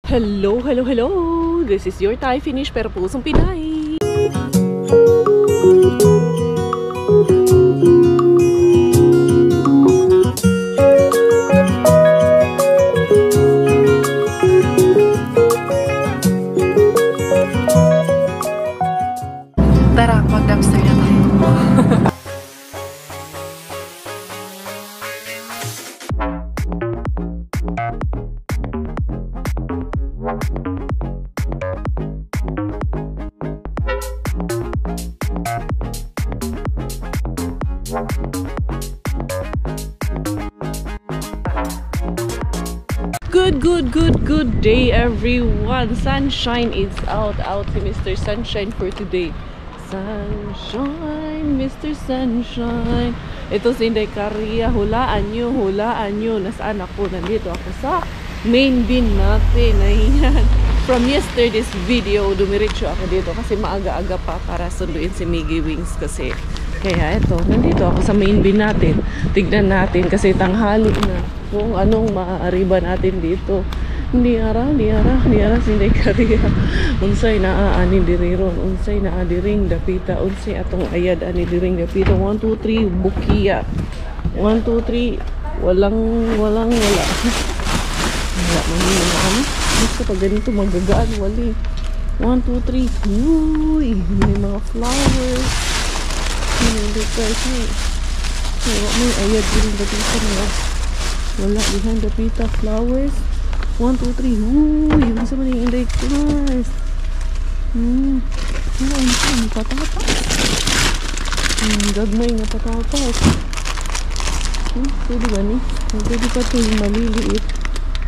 Hello, hello, hello! This is your Thai finish pero pusong Pinay! Tara, mag-dumpster na tayo. Good day everyone. Sunshine is out si Mr. Sunshine for today. Sunshine, Mr. Sunshine. Ito si Inday Caria. Hulaan nyo. Nasaan ako? Nandito ako sa main bin natin. Ayan. From yesterday's video, dumiretso ako dito kasi maaga-aga pa para sunduin si Miggy Wings kasi. Kaya ito, nandito ako sa main bin natin. Tignan natin kasi tanghali na kung anong maaari ba natin dito. Hindi ara si Inday Caria. Unsay naaani diri ron, unsay naadiring dapita, unsay atong ayad ani diring dapita. 1 2 3 bukiya. 1 2 3 wala. Wala man na ano. Basta pag ganito magagaan wali. 1 2 3. Uy, may mga flowers. Hindi guys, may ayad diring dapita mga. Wala behind dapita flowers. 1 2 3. Uy, yung sa maning Inday guys. Ang patatas. Gagmay nga patatas. Pwede ba ni? Pwede pa ito yung maliliit.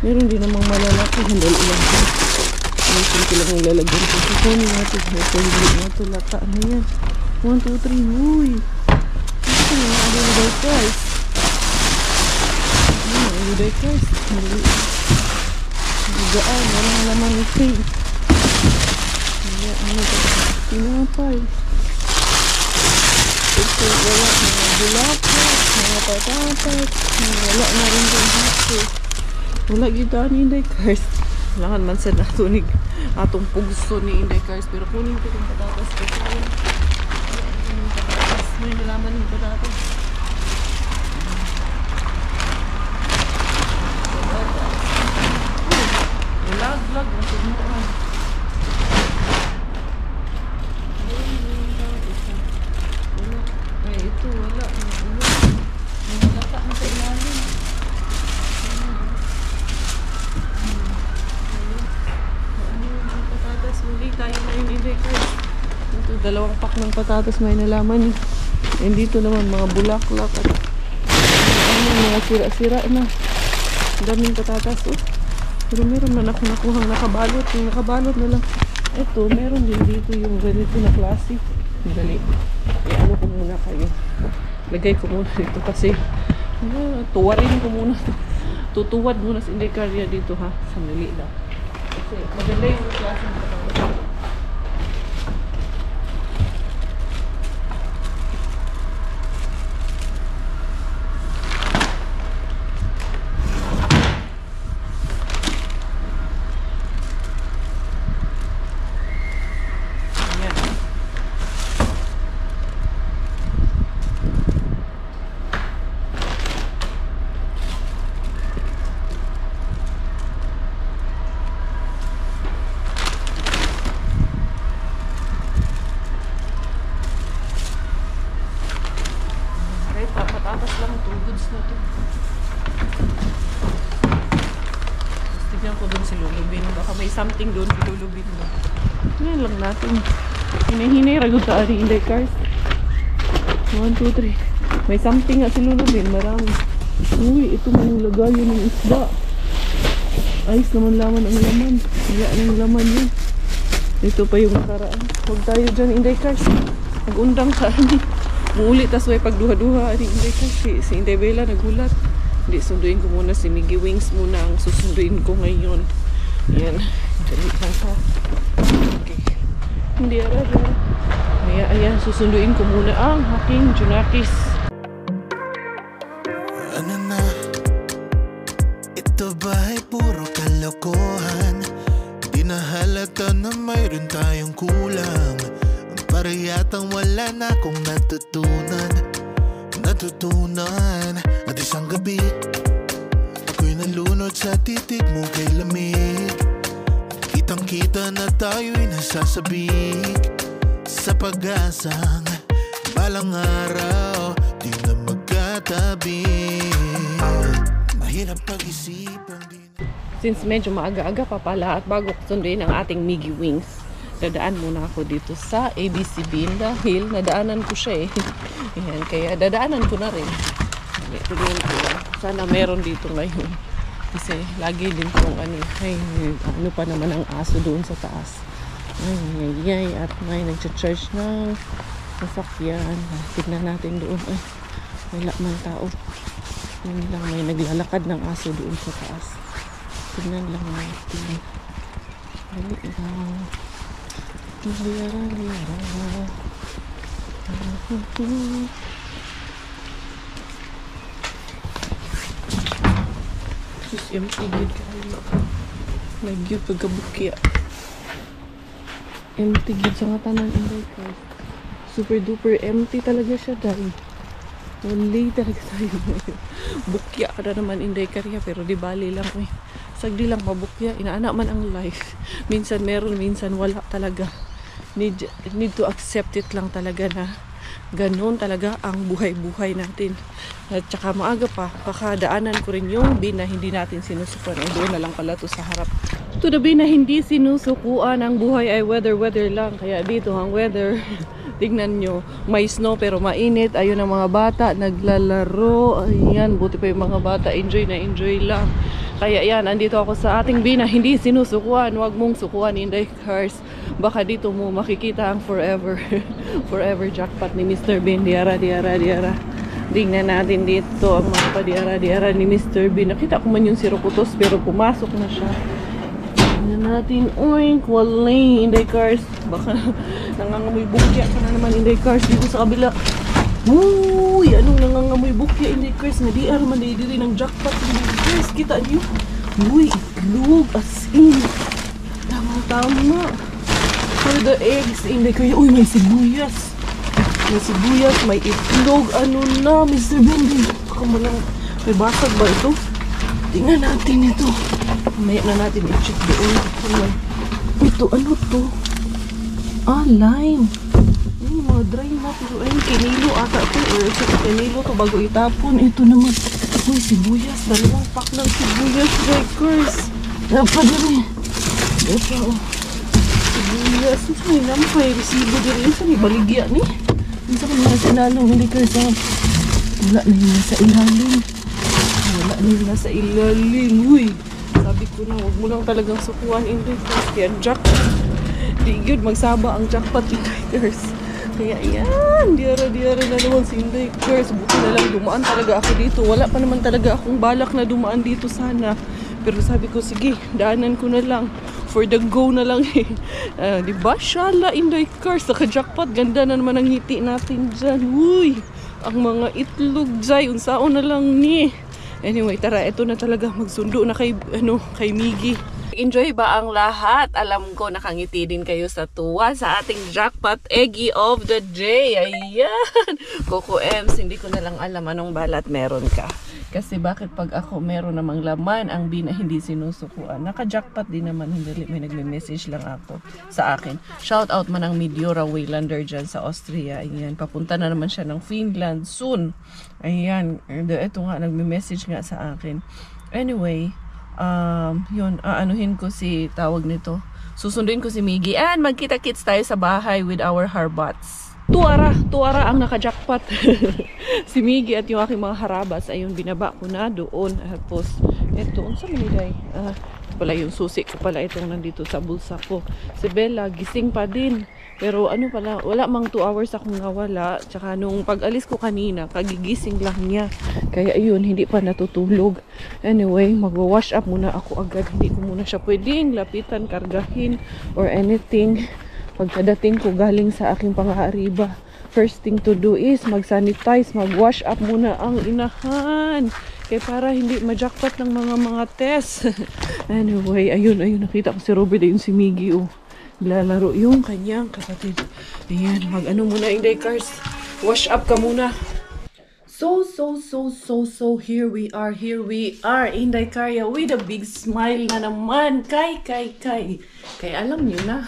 Meron din namang malalaki. Handal ilang ko. Ayun ko lang ilalagyan ko. Kukunin natin. Ito hindi na ito. Lata na yan. 1 2 3. Uy. Ito yung Inday guys. Inday guys. Maliliit. Gaan, walang laman ito. Tinapay. Ito, wala mga bulaklak, mga patatas, wala na rin dito. Wala kita ni Inday guys. Kailangan man sa natunig atong pugso ni Inday guys. Pero kunin ko itong patatas ko. May nalaman yung patatas. Vlog na sigmuan. Ay, ito wala. May malata na sa ilalim. Ano yung patatas? Muli tayo na yung Inday guys. Ito, 2 pack ng patatas may nalaman. And dito naman mga bulaklak at mga sira-sira na. Daming patatas oh. Pero meron man ako nakuhang nakabalot. Yung nakabalot na lang. Ito, meron din dito yung ganito na klase. Dali. Ano ko muna kayo. Lagay ko muna dito kasi tuwarin ko muna. Tutuwad muna si Inday Caria dito ha. Sandali lang. Kasi maganda yung klase ng patatas. Patatas lang, 2 goods na to. Tignan ko dun si Lulubin. Baka may something dun si Lulubin. Yan lang natin. Hinahinay ragod sa ari Inday guys. 1 2 3. May something nga si Lulubin. Marami. Uy, ito man yung lagayan ng isda. Ayos naman laman ang laman. Kaya ang laman yun. Ito pa yung nakaraan. Huwag tayo dyan Inday guys. Mag-undang sa ani. Muulit tas way pagduha-duha ni Inday kasi si Inday Bella nagulat. Hindi, sunduin ko muna si Miggy Wings muna ang susunduin ko ngayon. Yan. Dali lang ha. Okay. Hindi araga. Ayan, susunduin ko muna ang aking Junakis. Ano na? Ito ba'y puro kalokohan? halata na mayroon tayong kulang. Para yatang wala na akong natutunan. At isang gabi ako'y nalunod sa titig mo kay lamig. Kitang kita na tayo'y nasasabik sa pag-asang balang araw di na magkatabi. Mahirap pag-isipan din. Since medyo maaga-aga pa pala at bago ko sunduin ang ating Miggy Wings, dadaan muna ako dito sa ABC Bean dahil nadaanan ko siya eh. Ayan, kaya dadaanan ko na rin. Tingnan ko lang. Sana meron dito ngayon. Kasi lagi din kong ano pa naman ang aso doon sa taas. Ay, at may nag-charge ng sasakyan. Tignan natin doon. Ay, wala man tao. Yun lang, may naglalakad ng aso doon sa taas. Tignan lang natin. Dali lang. Just empty gid kayo. Nagyud pagkabukya. Empty gid sa nga tanan inday ko. Super duper empty talaga siya dahil. Wala talaga tayo. Bukya ka na naman inday karya pero di bali lang eh. Sagdi lang mabukya. Inaana man ang life. Minsan meron, minsan wala talaga. Need to accept it lang talaga na ganun talaga ang buhay-buhay natin. At saka maaga pa, pakadaanan ko rin yung bin na hindi natin sinusukuan. Ay doon na lang pala to sa harap. To the bin na hindi sinusukuan, ang buhay ay weather lang. Kaya dito ang weather, tignan nyo, may snow pero mainit. Ayun ang mga bata, naglalaro. Ayan, buti pa yung mga bata, enjoy na enjoy lang. Kaya yan, andito ako sa ating bin na hindi sinusukuan. Huwag mong sukuan, Inday Cars. Baka dito mo makikita ang forever jackpot ni Mr. Bean. Diara. Tingnan natin dito ang mga padiara ni Mr. Bean. Nakita ko man yung sirokutos pero pumasok na siya. Tingnan natin. Oink, walay, Inday Cars. Baka nangangamoy bukya ka na naman, Inday Cars. Dito sa kabila. Uy, anong nangangamoy bukya, Inday Cars? Nga diara man diri ng jackpot, Inday Cars. Kita niyo? Uy, itlog, as in. Tama. For the eggs, Inday Cars. Uy, may sibuyas. May itlog. Ano na, Mr. Bendy? Kamalang, may basag ba ito? Tingnan natin ito. Mamaya na natin i-check doon. Ito, ano to? Lime. Mga dry na. Pero ayun, kinilo ata ito. Or kinilo to bago itapon. Ito naman. Uy, sibuyas. 2 pack ng sibuyas, Rikers. Dapat rin. Ito, sibuyas. May nampay. Resibo din. Sa may baligya ni. Isa ka mga sinalong, hindi ka sa wala na yun sa ilalim. Uy, sabi ko na, huwag mo lang talagang sukuan Inday Cars. Kaya jackpot, di good magsaba ang jackpot Inday Cars. Kaya yan, diara na naman si Inday Cars. Buti na lang dumaan talaga ako dito. Wala pa naman talaga akong balak na dumaan dito sana. Pero sabi ko, sige, daanan ko na lang. For the go na lang eh. Diba? Shala, Inday Cars. Naka-jackpot. Ganda na naman ang ngiti natin dyan. Uy! Ang mga itlog dyan. Unsaon na lang ni. Anyway, tara. Ito na talaga. Magsundo na kay Miggy. Enjoy ba ang lahat? Alam ko nakangiti din kayo sa tuwa sa ating jackpot eggie of the day. Ayan! Coco Ems, hindi ko na lang alam anong balat meron ka. Kasi bakit pag ako meron namang laman ang bin na hindi sinusukuan. Naka-jackpot din naman. Hindi, may nagme-message lang ako sa akin. Shout out man ang Mediora Waylander dyan sa Austria. Ayan, papunta na naman siya ng Finland soon. Ayan, ito nga, nagme-message nga sa akin. Anyway, yun, aanuhin ko si tawag nito. Susunduin ko si Miggy and magkita-kits tayo sa bahay with our harbots. Tuara ang naka-jackpot. Si Miggy at yung aking mga harabas, ayun, binaba ko na doon. Tapos, eto, unsa maniday? Pala yung susi ko pala itong nandito sa bulsa ko. Si Bella, gising pa din. Pero ano pala, wala mang 2 hours akong nawala. Tsaka nung pag-alis ko kanina, kagigising lang niya. Kaya ayun, hindi pa natutulog. Anyway, mag-wash up muna ako agad. Hindi ko muna siya pwedeng lapitan, kargahin, or anything. Pagkadating ko galing sa aking pang-aariba, first thing to do is mag-sanitize, mag-wash up muna ang inahan. Kaya para hindi ma-jackpot ng mga test. Anyway, ayun, nakita ko si Robert, ayun si Miggy, oh. Lalaro yung kanyang kapatid. Ayan, mag-ano muna, Inday Cars. Wash up ka muna. So, here we are, Inday Karya with a big smile na naman, kay alam niyo na.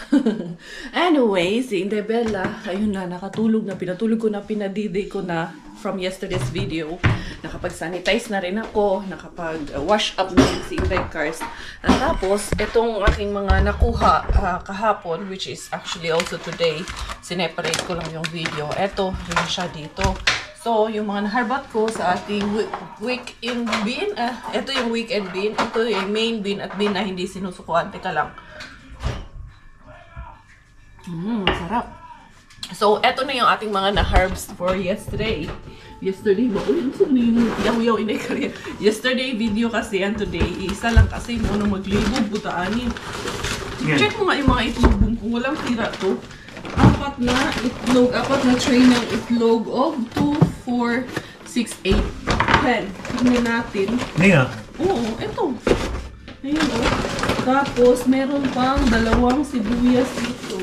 Anyway, si Inday Bella, ayun na, nakatulog na, pinatulog ko na, pinadiday ko na from yesterday's video. Nakapag-sanitize na rin ako, nakapag-wash up na rin si Inday Cars. At tapos, itong aking mga nakuha kahapon, which is actually also today, sineparate ko lang yung video. Ito, rin siya dito. So, yung mga naharbat ko sa ating weekend bin, ito yung weekend bin, ito yung main bin at bin na hindi sinusukuan. Teka lang. Sarap. So, ito na yung ating mga na-herbs for yesterday. Yesterday video kasi yan today. Isa lang kasi mo nung maglibog, butaanin. Check mo nga yung mga itlog kung walang tira to. Apat na tray ng itlog of 2, 4, 6, 8, 10. Tignan natin. Nga? Oo, ito. Ayun, oh. Tapos, meron pang 2 sibuyas dito.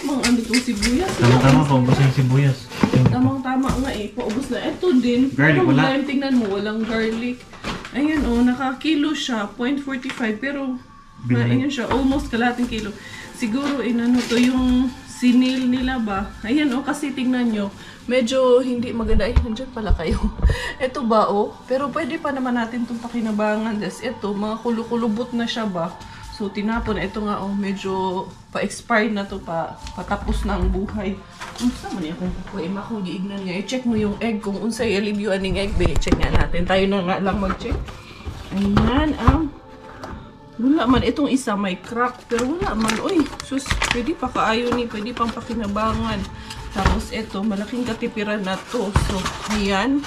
Ano itong sibuyas? Tama-tama, paubos yung sibuyas. Tamang-tama nga eh. Paubos na. Ito din. Garlic, wala? Tingnan mo, walang garlic. Ayun, oh. Nakakilo siya. 0.45. Pero, ayun siya. Almost kalating kilo. Siguro, inano to yung sinil nila ba? Ayan, oh, kasi tingnan nyo. Medyo hindi maganda. Ay, nandiyan pala kayo. Ito ba, oh? Pero pwede pa naman natin itong pakinabangan. Ito, mga kulukulubot na siya ba? So, tinapon. Ito nga, oh, medyo pa-expired na to. Patapos na ang buhay. Unsa man yan kung kukuha kung giignan nga. I-check mo yung egg kung unsay alibyuan ng egg. Check nga natin. Tayo na nga lang mag-check. Ayan, wala man. Itong isa may crack. Pero wala man. Uy, sus, pwede pa kaayo ni. Pwede pang pakinabangan. Tapos ito, malaking katipiran na to. So, ayan.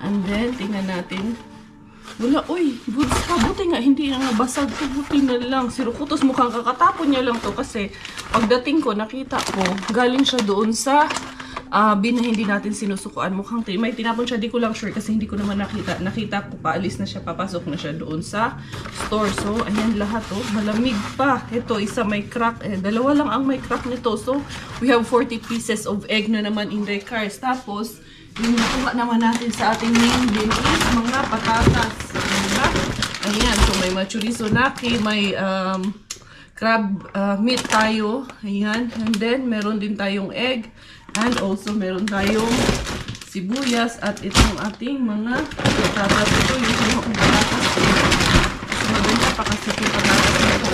And then, tingnan natin. Wala, uy, goods pa. Buti nga, hindi nga basag to. Buti na lang. Si Rukutos mukhang kakatapon niya lang to. Kasi, pagdating ko, nakita ko, galing siya doon sa bin na hindi natin sinusukuan. Mukhang may tinapon siya, di ko lang sure kasi hindi ko naman nakita. Nakita ko, paalis na siya, papasok na siya doon sa store. So, ayan lahat, oh. Malamig pa. Ito, isa may crack. 2 lang ang may crack nito. So, we have 40 pieces of egg na naman in the cars. Tapos, yung nakuha naman natin sa ating main bin is mga patatas. Diba? Ayan, so may chorizo naki, may crab meat tayo. Ayan, and then meron din tayong egg. And also, meron tayong sibuyas at itong ating mga patatas. Ito yung kinuha kong patatas. Maganda pa kasi itong patatas nito.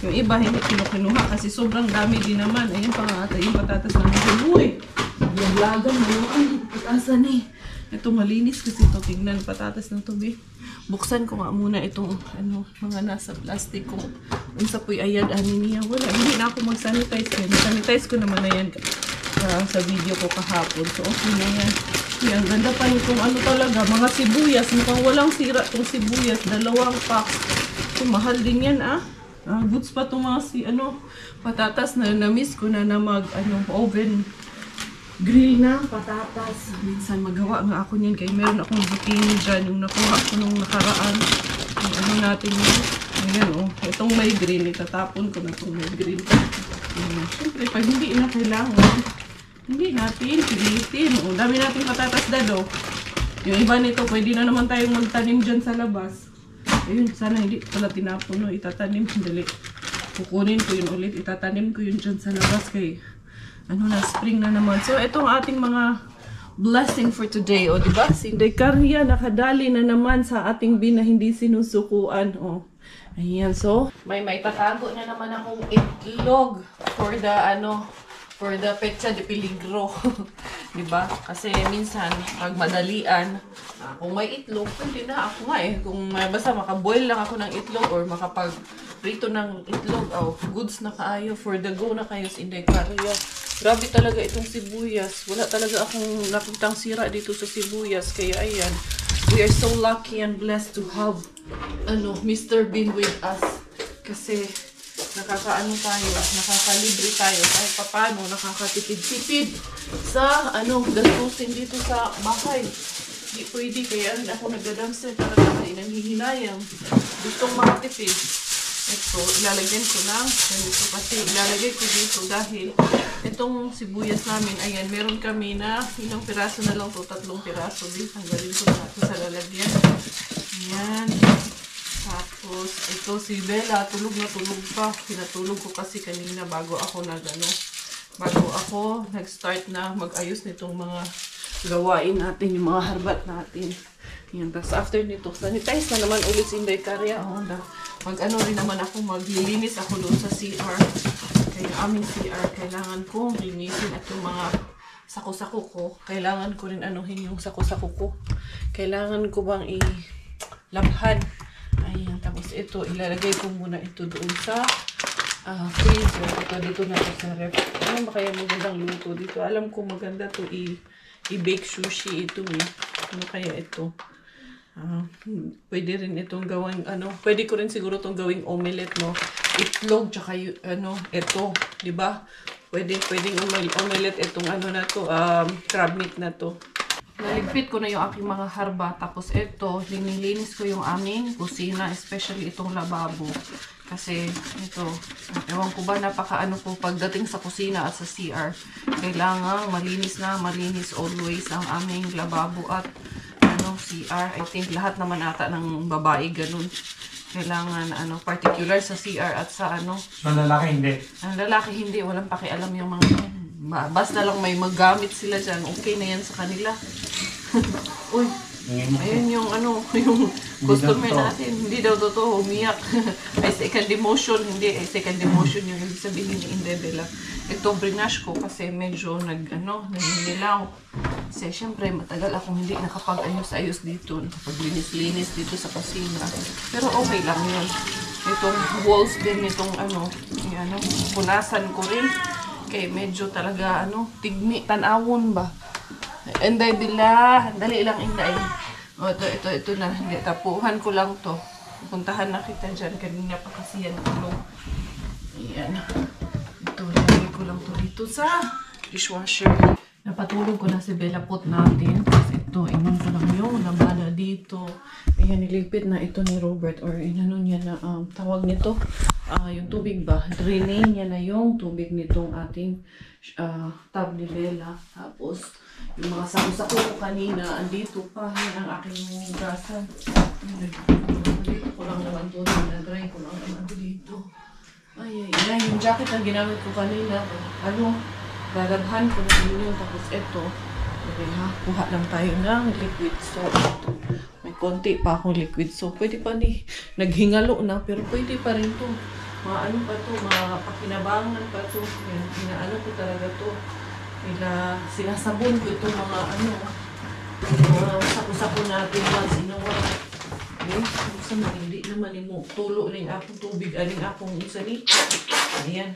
Yung iba, hindi kinuha kasi sobrang dami din naman. Ayun pa nga ata yung patatas namin. Uy! Yung lagan mo yung patasan eh. Ito malinis kasi ito. Tingnan patatas ng tubi. Buksan ko nga muna itong mga nasa plastic ko. Unsa po'y ayad anin niya. Wala, hindi na ako mag-sanitize. Sanitize ko naman na yan sa video ko kahapon. So, okay na yan. Yan, ganda pa nitong talaga. Mga sibuyas. Mukhang walang sira itong sibuyas. 2 packs. So, mahal din yan, goods pa itong mga patatas na na-miss ko na oven grill na patatas. Minsan magawa nga ako niyan. Kaya meron akong zucchini dyan. Yung nakuha ko nung nakaraan. Yung natin yun. Ayan, oh. Itong may grill. Itatapon ko na itong may grill. Siyempre, pag hindi na kailangan, hindi natin pilitin. O, dami natin patatas dado. Yung iba nito, pwede na naman tayong magtanim dyan sa labas. Ayun, sana hindi pala tinapon. No? Itatanim, dali. Kukunin ko yun ulit. Itatanim ko yun dyan sa labas kay spring na naman. So, itong ating mga blessing for today. O, diba? Si Inday Karya, nakadali na naman sa ating bin na hindi sinusukuan. O, ayan. So, may tatago na naman akong itlog for the petsa de peligro. Diba? Kasi minsan, pag madalian, kung may itlog, pwede na ako nga eh. Kung basta makaboil lang ako ng itlog or makapag-prito ng itlog, goods na kaayo. For the go na kayo sa Inday Karya. Grabe talaga itong sibuyas. Wala talaga akong nakitang sira dito sa sibuyas. Kaya ayan, we are so lucky and blessed to have Mr. Bean with us. Kasi nakakalibre tayo kahit papano, nakakatipid-tipid sa gastusin dito sa bahay. Hindi pwede, kaya rin ako nagda-dumpster talaga kasi nanghihinayang. Gustong makatipid. Ito, ilalagyan ko lang. Ganito kasi ilalagay ko dito dahil itong sibuyas namin, ayan, meron kami na ilang piraso na lang to, 3 piraso din. Tanggalin ko na ito sa lalagyan. Ayan. Tapos, ito si Bella, tulog na tulog pa. Pinatulog ko kasi kanina bago ako nag-start na mag-ayos nitong mga gawain natin, yung mga harbat natin. Yan, tapos after nito, sanitize na naman ulit si Inday Karya. Mag-ano rin naman ako, maglilinis ako doon sa CR. Kaya aming CR, kailangan kong linisin at yung mga sako-sako ko. Kailangan ko rin anuhin yung sako-sako ko. Kailangan ko bang ilabhan. Ayan, tapos ito, ilalagay ko muna ito doon sa freezer. Ito, dito na ito sa ref. Ano ba kaya magandang luto dito? Alam ko maganda to i-bake sushi ito eh. Ano kaya ito? Pwede rin itong gawing pwede ko rin siguro itong gawing omelette, no? Itlog, tsaka ito, di ba? Pwedeng omelette itong na to, crab meat na to. Naligpit ko na yung aking mga harba, tapos ito, linilinis ko yung aming kusina, especially itong lababo. Kasi ito, ewan ko ba, napaka po pagdating sa kusina at sa CR. Kailangan malinis always ang aming lababo at CR. I think lahat naman ata ng babae ganun. Kailangan particular sa CR at sa Ang lalaki hindi. Ang lalaki hindi, walang pakialam yung mga basta lang may maggamit sila dyan, okay na yan sa kanila. Uy, ayun yung yung customer natin, hindi daw totoo, umiyak. Ay second demotion, hindi, second demotion yung ibig sabihin ni Indebela. Ito brinash ko kasi medyo naninilaw. Kasi syempre matagal akong hindi nakapag-ayos-ayos dito, nakapag-linis-linis dito sa kusina. Pero okay lang yun. Itong walls din, itong punasan ko rin. Kaya medyo talaga tigmi, tanawon ba? Indebela, dali lang Inday. Ito na, hindi, tapuhan ko lang to. Puntahan na kita dyan, kanina pa kasi yan tulog. Ayan. Ito, lagay ko lang to dito sa dishwasher. Napatulog ko na si Bella pot natin. Kasi ito, inon ko lang yung labada dito. Ayan, niligpit na ito ni Robert or niya na tawag nito. Yung tubig ba? Drainay niya na yung tubig nitong ating tub ni Bella. Tapos, yung mga sako-sako ko kanina, andito pa. Yan ang aking hugasan. Dito ko lang naman ito. Dry ko lang naman dito. Ay. Yung jacket na ginamit ko kanina. Lalabhan ko na ninyo. Tapos ito. Okay ha, kuha lang tayo ng liquid soap. May konti pa akong liquid soap. Pwede pa naghingalo na, pero pwede pa rin to. Mga pakinabangan pa to. Inaano ko talaga to. Sinasabon ko itong mga sako-sako natin once in a while. Okay? Sa mga hindi naman mo tulo rin akong tubig, aling akong usani. Ayan.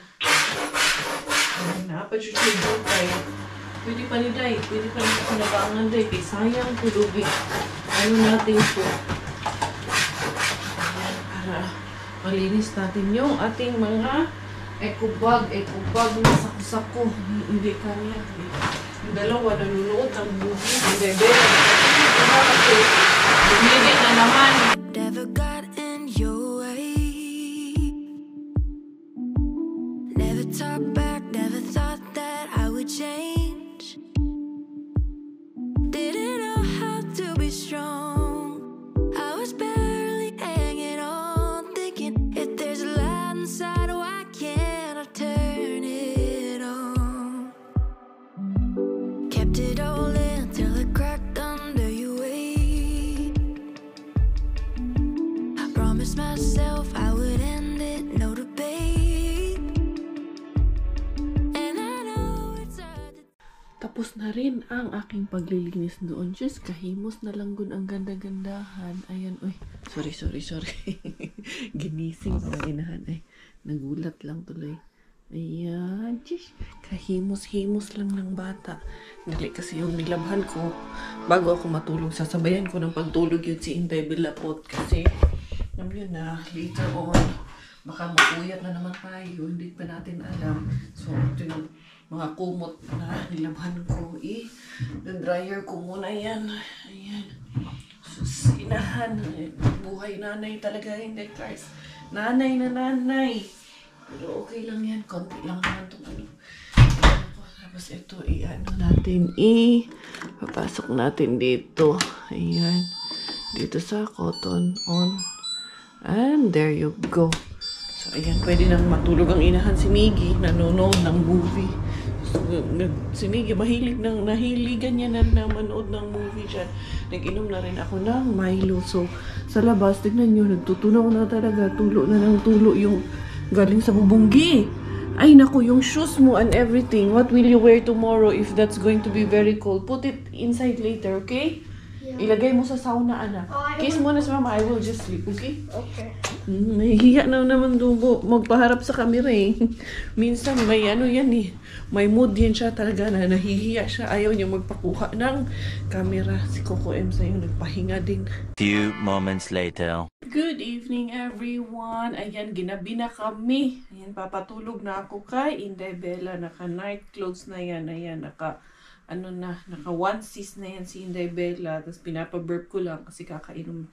Ayan na, pa-chuchay doon tayo. Pwede pa ni Day, pwede pa rin pakinabangan Day. Kaya sayang tulubi. Natin po. Ayan, para malinis natin yung ating mga eco bag na sako-sako. Hindi kanya. Yung dalawa nanunood ng movie. Hindi, kasi bumili na naman. Never got in your way. Never talk back, never thought that I would change. Didn't know how to be strong. I was barely hanging on, thinking if there's a light inside, why can't I turn it on? Kept it all in till it cracked under your weight. I promised myself I would end it, no debate. And I know it's hard to... Tapos na rin ang aking paglilinis doon. Just kahimos na lang gun ang ganda-gandahan. Ayan, uy. Sorry. Ginising ko inahan. Ay, nagulat lang tuloy. Ayan, just kahimos-himos lang ng bata. Dali kasi yung nilabhan ko. Bago ako matulog, sasabayan ko ng pagtulog yun si Inday Bella pot. Kasi, yun na, later on, baka mapuyat na naman tayo, hindi pa natin alam. So, ito yung mga kumot na nilabhan ko. The-dryer ko muna yan. Ayan. Sus, inahan. Buhay nanay talaga, hindi guys. Nanay na nanay. Pero okay lang yan. Konti lang naman itong ano. Tapos ito, i-ano natin. Papasok natin dito. Ayan. Dito sa cotton on. And there you go. So, ayan. Pwede nang matulog ang inahan si Miggy. Nanonood ng movie. So, si Miggy, nahiligan niya na manood ng movie siya. Nag-inom na rin ako ng Milo. So, sa labas, tignan nyo, nagtutunaw na talaga. Tulo na ng tulo yung galing sa bubunggi. Ay, naku, yung shoes mo and everything. What will you wear tomorrow if that's going to be very cold? Put it inside later, okay? Yeah. Ilagay mo sa sauna, anak. Kiss muna sa mama. I will just sleep, okay? Okay. Nahihiya na naman dugo. Magpaharap sa camera eh. Minsan may ano yan eh. May mood yan siya talaga na nahihiya siya. Ayaw niya magpakuha ng camera. Si Coco M sa'yo nagpahinga din. Few moments later. Good evening everyone. Ayan, ginabi na kami. Ayan, papatulog na ako kay Inday Bella. Naka night clothes na yan. Ayan, naka onesies na yan si Inday Bella. Tapos pinapaburp ko lang kasi kakainom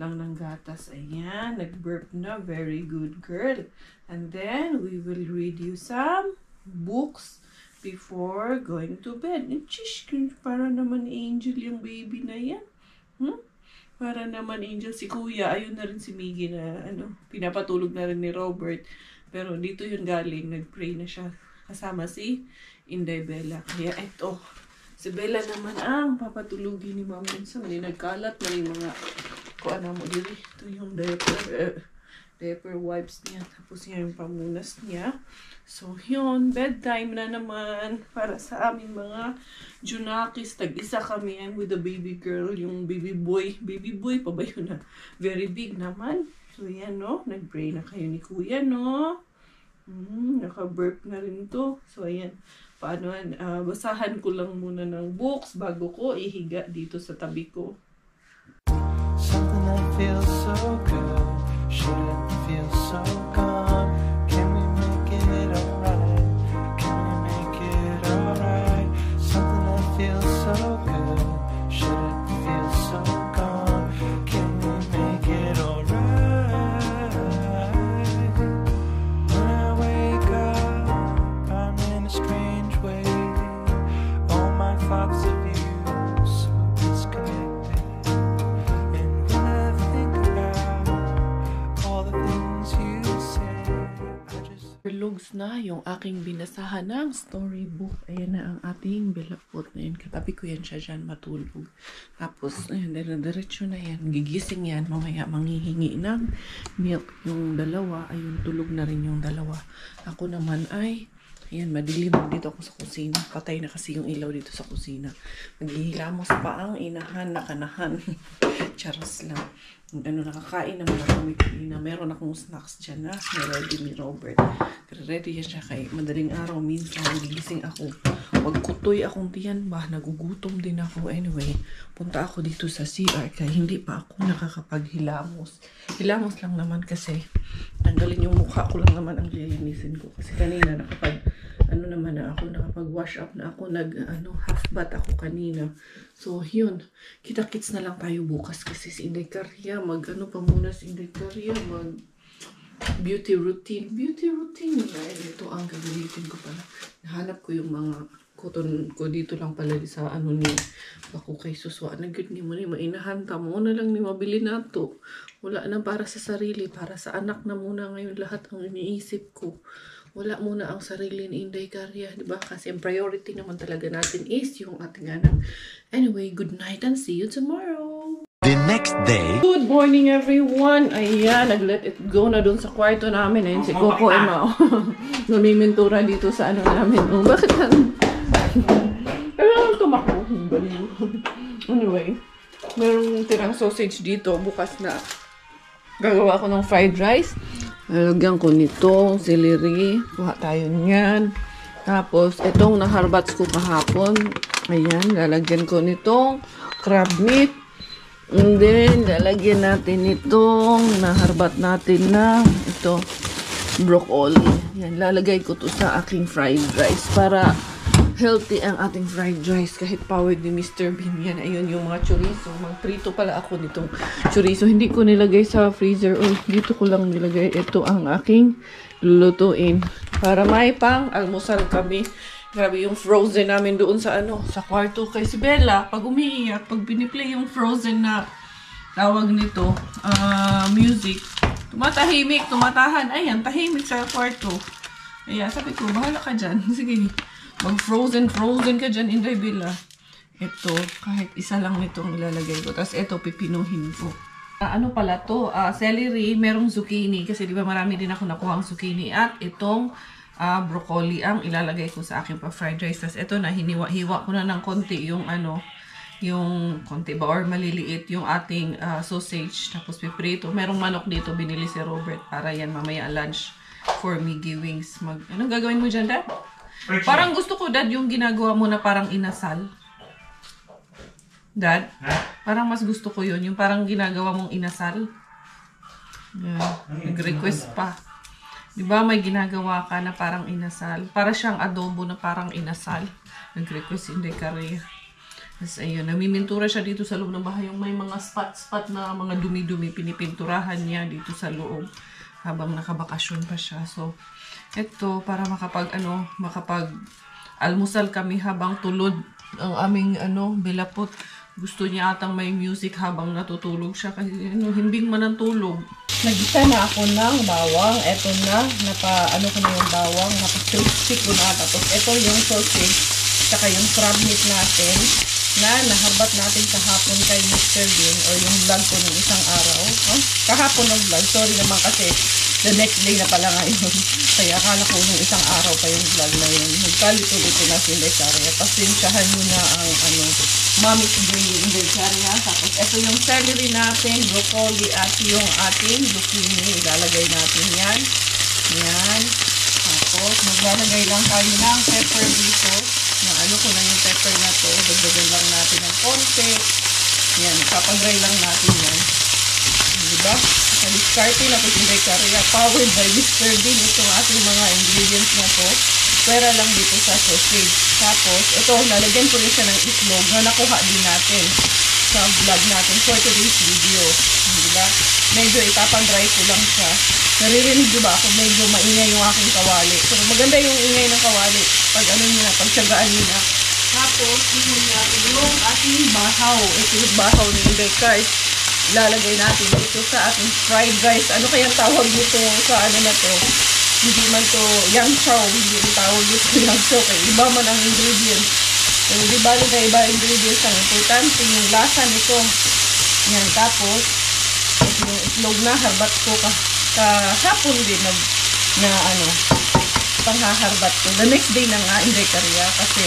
lang ng gatas. Ayan, nag-burp na. Very good girl. And then, we will read you some books before going to bed. Chish, para naman angel yung baby na yan. Para naman angel si Kuya. Ayun na rin si Miggy na pinapatulog na rin ni Robert. Pero dito yun galing. Nag-pray na siya kasama si Inday Bella. Kaya ito. Si Bella naman ang papatulugin ni Ma'am Minsan. Nagkalat na yung mga kuana mo dito. Ito yung diaper wipes niya. Tapos yan yung pamunas niya. So yun. Bedtime na naman para sa aming mga Junakis. Tag-isa kami yan with the baby girl. Yung baby boy. Baby boy pa ba yun na? Very big naman. So yan no. Nag-pray na kayo ni Kuya no. Naka-burp na rin to. So ayan. Paano basahan ko lang muna ng books bago ko ihiga dito sa tabi ko. Something that feels so good shouldn't feel so gone. Can we make it alright? Can we make it alright? Something that feels so good shouldn't feel so gone. Can we make it alright? When I wake up, I'm in a strange way. All my thoughts of you so disconnected. And when I think about all the things you say, I just Lugs na yung aking binasahan ng storybook. Ayan na ang ating bilapot na yun. Katabi ko yan siya dyan matulog. Tapos, ayun, diretso na yan. Gigising yan. Mamaya manghihingi ng milk. Yung dalawa, ayun, tulog na rin yung dalawa. Ako naman ay, ayan, madilim dito ako sa kusina. Patay na kasi yung ilaw dito sa kusina. Maghihilamos pa ang inahan na kanahan. Charos lang. Nakakain naman ako may kanina. Meron akong snacks dyan na ready ni Robert. Ready yan siya kay madaling araw. Minsan, gigising ako. Magkutoy akong tiyan ba? Nagugutom din ako. Anyway, punta ako dito sa CR kaya hindi pa ako nakakapaghilamos. Hilamos lang naman kasi tanggalin yung mukha ko lang naman ang lilinisin ko. Kasi kanina nakapag-wash up na ako. Half bath ako kanina. So, yun. Kita-kits na lang tayo bukas kasi si Inday Karya, pa muna si Inday Karya, beauty routine. Beauty routine. Ay, ito ang gagalitin ko pala. Nahanap ko yung mga cotton ko dito lang pala sa ni ako kay Suswa. Nagod ni mo ni mainahanta mo na lang ni mabili na to. Wala na para sa sarili, para sa anak na muna ngayon lahat ang iniisip ko. Wala muna ang sarili ni Inday Karya, diba? Kasi ang priority naman talaga natin is yung ating anak. Anyway, good night and see you tomorrow. The next day. Good morning everyone. Ayan, nag-let it go na dun sa kwarto namin. Ayun si Coco Emma. Namimintura dito sa namin. Oh, bakit kailangan tumakbo? Anyway, merong tirang sausage dito. Bukas na gagawa ko ng fried rice. Lalagyan ko nito, celery. Kuha tayo niyan. Tapos, itong naharbats ko kahapon. Ayan, lalagyan ko nitong crab meat. And then, lalagyan natin itong naharbat natin na ito. broccoli. Yan, lalagay ko to sa aking fried rice para healthy ang ating fried rice kahit powered ni Mr. Bean. Yan, ayun yung mga chorizo. Magprito pala ako nitong chorizo. Hindi ko nilagay sa freezer or dito ko lang nilagay. Ito ang aking lulutuin para may pang almusal kami. Grabe yung frozen namin doon sa sa kwarto kay si Bella. Pag umiiyak, pag piniplay yung frozen na tawag nito, music, tumatahimik, tumatahan. Ayan, tahimik sa kwarto. Ayan, sabi ko, bahala ka dyan. Sige, mag-frozen ka dyan, Inday Bella. Ito, kahit isa lang nitong ilalagay ko. Tapos ito, pipinuhin ko. Ano pala to? Celery, merong zucchini. Kasi di ba marami din ako nakuha ang zucchini. At itong broccoli ang ilalagay ko sa aking pa-fried rice. Tapos ito na, hiwa ko na ng konti yung yung konti ba or maliliit yung ating sausage. Tapos piprito. Merong manok dito, binili si Robert para yan mamaya lunch for Miggy Wings. Anong gagawin mo dyan, Dad? Parang gusto ko, Dad, yung ginagawa mo na parang inasal. Dad? Parang mas gusto ko yun. Yung parang ginagawa mong inasal. Nag-request pa. Diba may ginagawa ka na parang inasal? Para siyang adobo na parang inasal. Nag-request Inday Caria. Tapos ayun, namimintura siya dito sa loob ng bahay. Yung may mga spot-spot na mga dumi-dumi. Pinipinturahan niya dito sa loob. Habang nakabakasyon pa siya. So, ito para makapag almusal kami habang tulod ang aming bilapot. Gusto niya atang may music habang natutulog siya kasi himbing man ang tulog. Nagisa na ako ng bawang. Ito na, ko na yung bawang, napa-crispy ko na. Tapos ito yung sausage, saka yung crab meat natin na nahabat natin kahapon kay Mr. Bean or yung vlog ko ng isang araw. Kahapon ng vlog, sorry naman kasi the next day na pala ngayon. Kaya akala ko nung isang araw pa yung vlog na yun. Nagkalito-lito na si Inday Caria. Pasensyahan nyo na ang Mommy's Day Inday Caria. Tapos ito yung celery natin, broccoli at yung ating zucchini. Ilalagay natin yan. Yan. Tapos maglalagay lang tayo ng pepper dito. Ko na yung pepper na to. Dagdagan lang natin ng konti. Yan. Kapag-dry lang natin yan. Diba? Discarte na po si Inday Caria. Powered by Mr. Bean. Itong ating mga ingredients na to. Pwera lang dito sa sausage. Tapos, ito, lalagyan ko rin siya ng itlog na nakuha din natin sa vlog natin for today's video. Diba? Medyo ipapang-dry ko lang siya. Naririnig diba ako? Medyo maingay yung aking kawali. So, maganda yung ingay ng kawali. Pag pagtsagaan nyo na. Tapos, yung ating bahaw. Ito yung bahaw ni Inday Caria. Ilalagay natin dito sa ating fried rice. Ano kayang tawag dito sa na to? Hindi man to yang chow. Hindi yung tawag dito yang chow. Kaya iba man ang ingredients. Pero di bali na iba ingredients. Ang importante yung lasa nito. Yan. Tapos, ito yung itlog na harbat ko kahapon din panghaharbat ko. The next day na nga, Inday Caria. Kasi,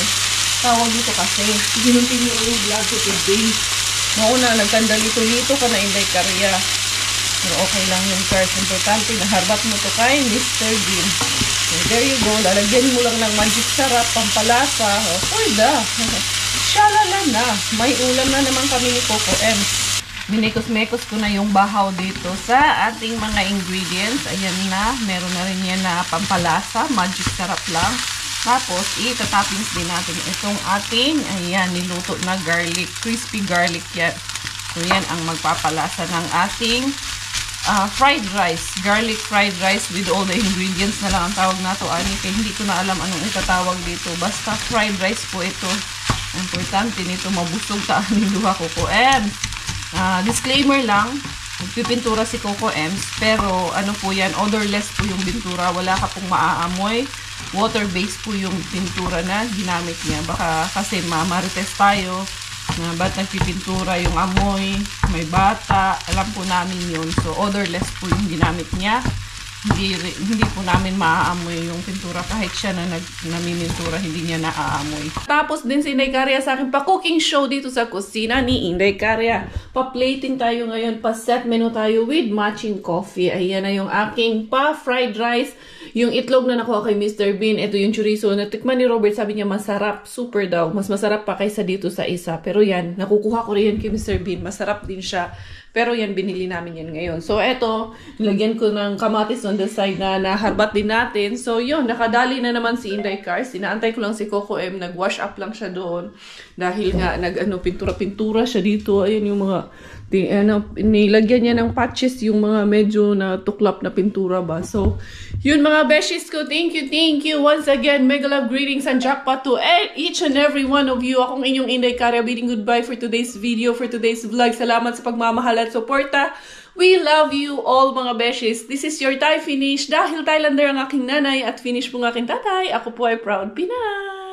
tawag dito kasi. Ginuntin yung vlog ko today. Mauna, nagkandalito-lito ka na Inday Caria. Pero okay lang yung cars. Importante, naharbat mo to kay Mr. Bean. So, there you go. Lalagyan mo lang ng magic sarap, pampalasa. O, pwede. Shalala na. May ulam na naman kami ni Coco M. Minikos-mekos ko na yung bahaw dito sa ating mga ingredients. Ayan na. Meron na rin yan na pampalasa. Magic sarap lang. Tapos, itatoppings din natin itong ating, ayan, niluto na garlic. Crispy garlic yan. So, yan ang magpapalasa ng ating fried rice. Garlic fried rice with all the ingredients na lang ang tawag na ito. Kaya hindi ko na alam anong itatawag dito. Basta fried rice po ito. Importante nito, mabusog ta ang luha Coco Ems. Disclaimer lang, magpipintura si Coco Ems. Pero, ano po yan, odorless po yung pintura. Wala ka pong maaamoy. Water-based po yung pintura na ginamit niya. Baka kasi marites tayo na ba't nagpipintura yung amoy, may bata. Alam po namin yun. So, odorless po yung ginamit niya. Hindi po namin maaamoy yung pintura. Kahit siya na namimintura, hindi niya naaamoy. Tapos din si Inday Caria sa akin pa-cooking show dito sa kusina ni Inday Caria. Pa-plating tayo ngayon. Pa-set menu tayo with matching coffee. Ayan na yung aking pa-fried rice Yung itlog na nakuha kay Mr. Bean, ito yung chorizo. Natikman ni Robert, sabi niya masarap. Super daw. Mas masarap pa kaysa dito sa isa. Pero yan, nakukuha ko rin yan kay Mr. Bean. Masarap din siya. Pero yan, binili namin yan ngayon. So, eto, nilagyan ko ng kamatis on the side na naharbat din natin. So, yun, nakadali na naman si Inday Cars. Inaantay ko lang si Coco M. Nag-wash up lang siya doon. Dahil nga, pintura-pintura siya dito. Ayan yung mga, nilagyan niya ng patches yung mga medyo na tuklap na pintura ba. So, yun mga beshies ko. Thank you. Once again, mega love greetings and jackpot to each and every one of you. Akong inyong Inday Karya bidding goodbye for today's video, for today's vlog. Salamat sa pagmamahal at suporta. We love you all mga beshies. This is your Thai finish. Dahil Thailander ang aking nanay at finish po ng aking tatay, ako po ay proud Pinay.